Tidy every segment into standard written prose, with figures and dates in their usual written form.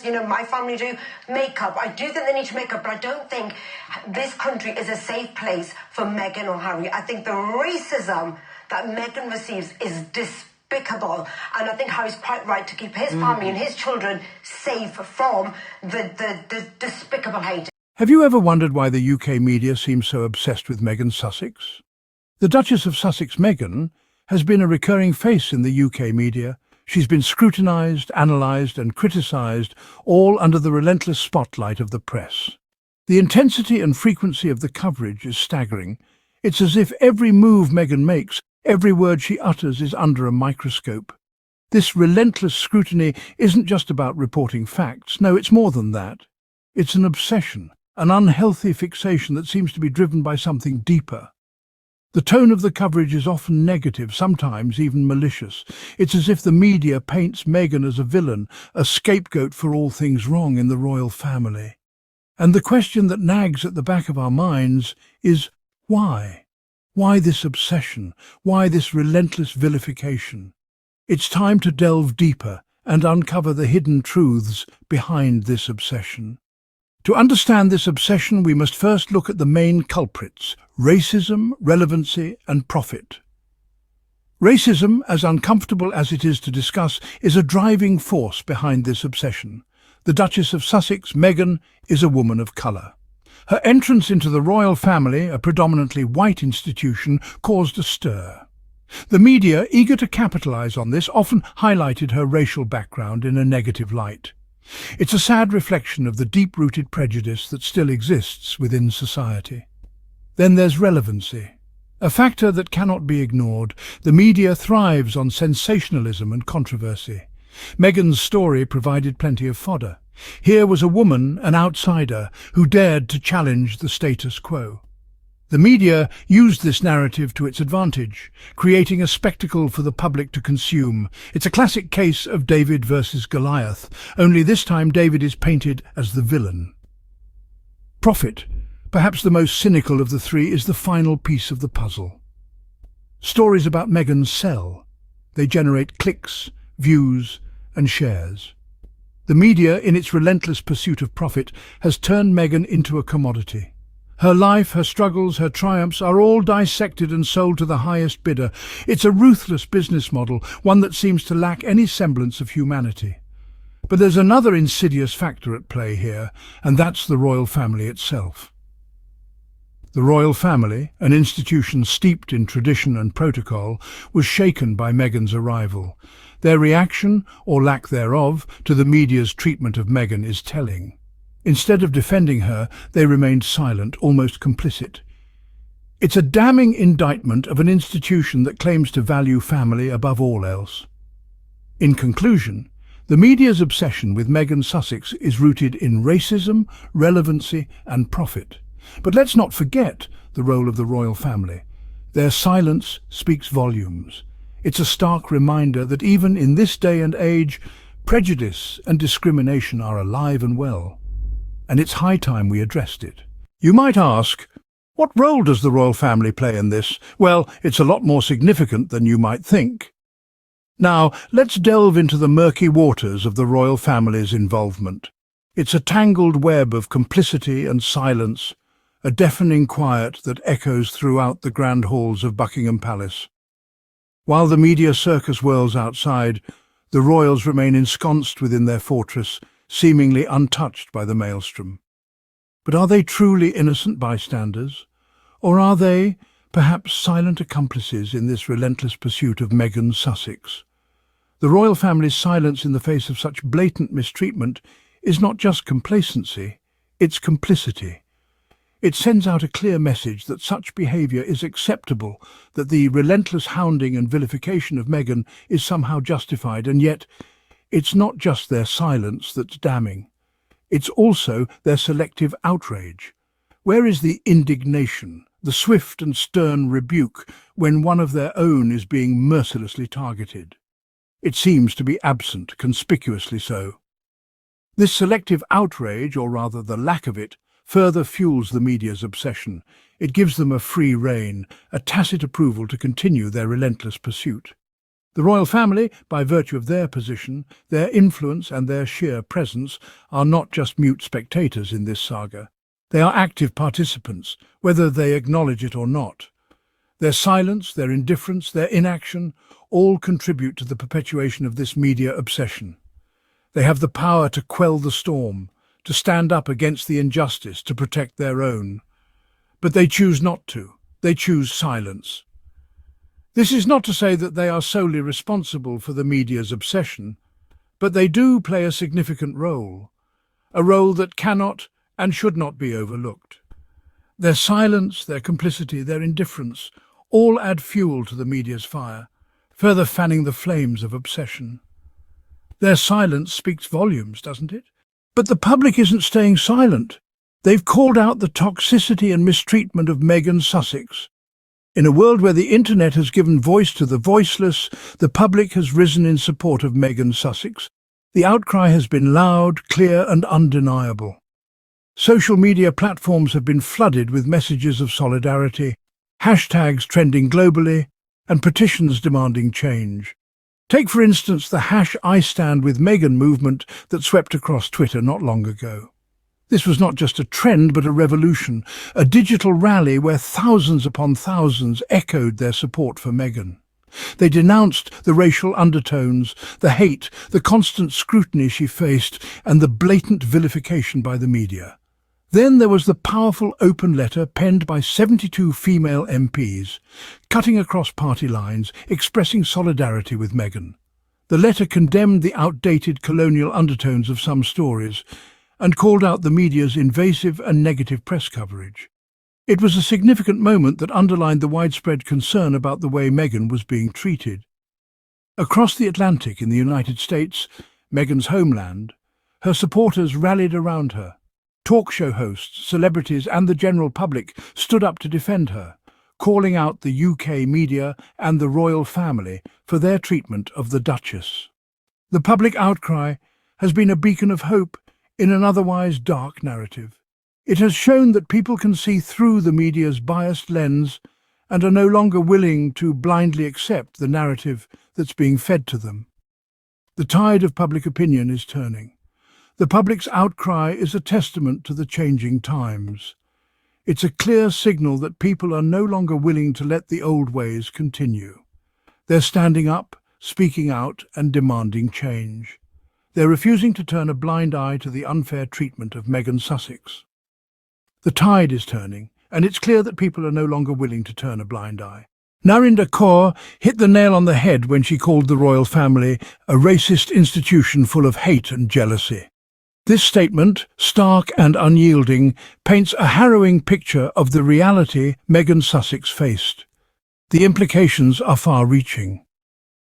My family do makeup. I do think they need to make up, but I don't think this country is a safe place for Meghan or Harry. I think the racism that Meghan receives is despicable, and I think Harry's quite right to keep his family and his children safe from the despicable hate. Have you ever wondered why the UK media seems so obsessed with Meghan Sussex? The Duchess of Sussex, Meghan, has been a recurring face in the UK media. She's been scrutinised, analysed and criticised, all under the relentless spotlight of the press. The intensity and frequency of the coverage is staggering. It's as if every move Meghan makes, every word she utters is under a microscope. This relentless scrutiny isn't just about reporting facts. No, it's more than that. It's an obsession, an unhealthy fixation that seems to be driven by something deeper. The tone of the coverage is often negative, sometimes even malicious. It's as if the media paints Meghan as a villain, a scapegoat for all things wrong in the royal family. And the question that nags at the back of our minds is why? Why this obsession? Why this relentless vilification? It's time to delve deeper and uncover the hidden truths behind this obsession. To understand this obsession, we must first look at the main culprits: racism, relevancy and profit. Racism, as uncomfortable as it is to discuss, is a driving force behind this obsession. The Duchess of Sussex, Meghan, is a woman of colour. Her entrance into the royal family, a predominantly white institution, caused a stir. The media, eager to capitalise on this, often highlighted her racial background in a negative light. It's a sad reflection of the deep-rooted prejudice that still exists within society. Then there's relevancy, a factor that cannot be ignored. The media thrives on sensationalism and controversy. Meghan's story provided plenty of fodder. Here was a woman, an outsider, who dared to challenge the status quo. The media used this narrative to its advantage, creating a spectacle for the public to consume. It's a classic case of David versus Goliath, only this time David is painted as the villain. Profit, perhaps the most cynical of the three, is the final piece of the puzzle. Stories about Meghan sell. They generate clicks, views, and shares. The media, in its relentless pursuit of profit, has turned Meghan into a commodity. Her life, her struggles, her triumphs are all dissected and sold to the highest bidder. It's a ruthless business model, one that seems to lack any semblance of humanity. But there's another insidious factor at play here, and that's the royal family itself. The royal family, an institution steeped in tradition and protocol, was shaken by Meghan's arrival. Their reaction, or lack thereof, to the media's treatment of Meghan is telling. Instead of defending her, they remained silent, almost complicit. It's a damning indictment of an institution that claims to value family above all else. In conclusion, the media's obsession with Meghan Sussex is rooted in racism, relevancy and profit. But let's not forget the role of the royal family. Their silence speaks volumes. It's a stark reminder that even in this day and age, prejudice and discrimination are alive and well. And it's high time we addressed it. You might ask, what role does the royal family play in this? Well, it's a lot more significant than you might think. Now, let's delve into the murky waters of the royal family's involvement. It's a tangled web of complicity and silence, a deafening quiet that echoes throughout the grand halls of Buckingham Palace. While the media circus whirls outside, the royals remain ensconced within their fortress, seemingly untouched by the maelstrom. But are they truly innocent bystanders? Or are they, perhaps, silent accomplices in this relentless pursuit of Meghan Sussex? The royal family's silence in the face of such blatant mistreatment is not just complacency, it's complicity. It sends out a clear message that such behaviour is acceptable, that the relentless hounding and vilification of Meghan is somehow justified, and yet it's not just their silence that's damning. It's also their selective outrage. Where is the indignation, the swift and stern rebuke when one of their own is being mercilessly targeted? It seems to be absent, conspicuously so. This selective outrage, or rather the lack of it, further fuels the media's obsession. It gives them a free rein, a tacit approval to continue their relentless pursuit. The royal family, by virtue of their position, their influence and their sheer presence, are not just mute spectators in this saga. They are active participants, whether they acknowledge it or not. Their silence, their indifference, their inaction, all contribute to the perpetuation of this media obsession. They have the power to quell the storm, to stand up against the injustice, to protect their own. But they choose not to. They choose silence. This is not to say that they are solely responsible for the media's obsession, but they do play a significant role, a role that cannot and should not be overlooked. Their silence, their complicity, their indifference, all add fuel to the media's fire, further fanning the flames of obsession. Their silence speaks volumes, doesn't it? But the public isn't staying silent. They've called out the toxicity and mistreatment of Meghan Sussex. In a world where the internet has given voice to the voiceless, the public has risen in support of Meghan Sussex. The outcry has been loud, clear and undeniable. Social media platforms have been flooded with messages of solidarity, hashtags trending globally, and petitions demanding change. Take, for instance, the #I Stand With Meghan movement that swept across Twitter not long ago. This was not just a trend, but a revolution, a digital rally where thousands upon thousands echoed their support for Meghan. They denounced the racial undertones, the hate, the constant scrutiny she faced, and the blatant vilification by the media. Then there was the powerful open letter penned by 72 female MPs, cutting across party lines, expressing solidarity with Meghan. The letter condemned the outdated colonial undertones of some stories, and called out the media's invasive and negative press coverage. It was a significant moment that underlined the widespread concern about the way Meghan was being treated. Across the Atlantic in the United States, Meghan's homeland, her supporters rallied around her. Talk show hosts, celebrities and the general public stood up to defend her, calling out the UK media and the royal family for their treatment of the Duchess. The public outcry has been a beacon of hope in an otherwise dark narrative. It has shown that people can see through the media's biased lens and are no longer willing to blindly accept the narrative that's being fed to them. The tide of public opinion is turning. The public's outcry is a testament to the changing times. It's a clear signal that people are no longer willing to let the old ways continue. They're standing up, speaking out and demanding change. They're refusing to turn a blind eye to the unfair treatment of Meghan Sussex. The tide is turning, and it's clear that people are no longer willing to turn a blind eye. Narinder Kaur hit the nail on the head when she called the royal family a racist institution full of hate and jealousy. This statement, stark and unyielding, paints a harrowing picture of the reality Meghan Sussex faced. The implications are far-reaching.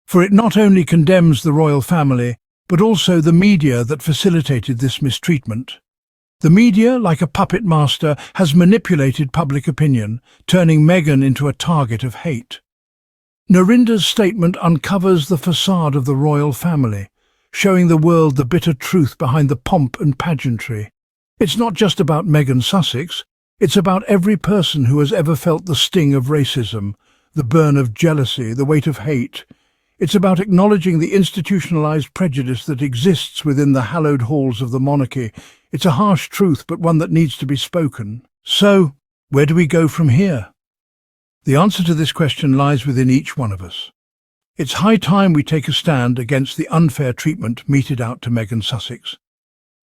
For it not only condemns the royal family, but also the media that facilitated this mistreatment. The media, like a puppet master, has manipulated public opinion, turning Meghan into a target of hate. Narinder's statement uncovers the facade of the royal family, showing the world the bitter truth behind the pomp and pageantry. It's not just about Meghan Sussex, it's about every person who has ever felt the sting of racism, the burn of jealousy, the weight of hate. It's about acknowledging the institutionalized prejudice that exists within the hallowed halls of the monarchy. It's a harsh truth, but one that needs to be spoken. So, where do we go from here? The answer to this question lies within each one of us. It's high time we take a stand against the unfair treatment meted out to Meghan Sussex.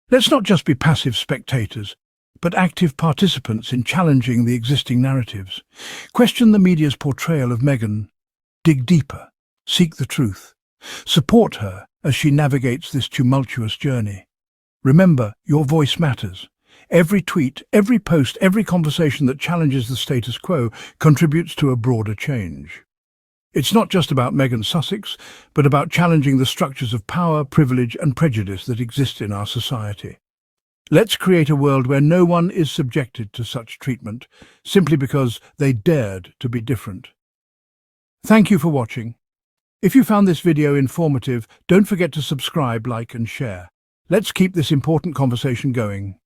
Let's not just be passive spectators, but active participants in challenging the existing narratives. Question the media's portrayal of Meghan. Dig deeper. Seek the truth. Support her as she navigates this tumultuous journey. Remember, your voice matters. Every tweet, every post, every conversation that challenges the status quo contributes to a broader change. It's not just about Meghan Sussex, but about challenging the structures of power, privilege and prejudice that exist in our society. Let's create a world where no one is subjected to such treatment simply because they dared to be different. Thank you for watching. If you found this video informative, don't forget to subscribe, like and share. Let's keep this important conversation going.